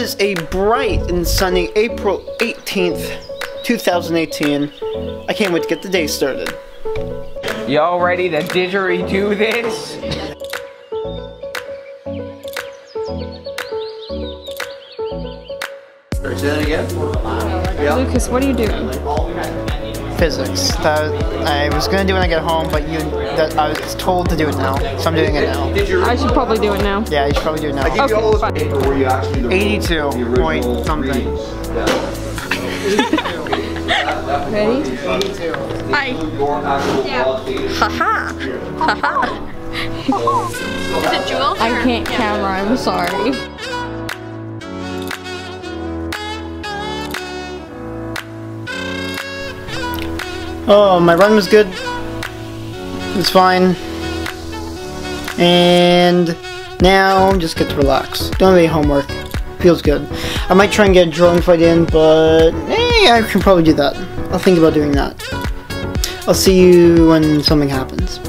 is a bright and sunny April 18th, 2018. I can't wait to get the day started. Y'all ready to didgeridoo this? Say that again? Yeah. Lucas, what are you doing? Physics. That I was gonna do when I get home, but I was told to do it now, so I'm doing it now. I should probably do it now. Yeah, you should probably do it now. Okay, fine. 82 point something. Ready? 82. Hi. Haha. Haha. Is it Jules? I can't camera, I'm sorry. Oh, my run was good. It's fine. And now just get to relax. Don't have any homework. Feels good. I might try and get a drone fight in, but I can probably do that. I'll think about doing that. I'll see you when something happens.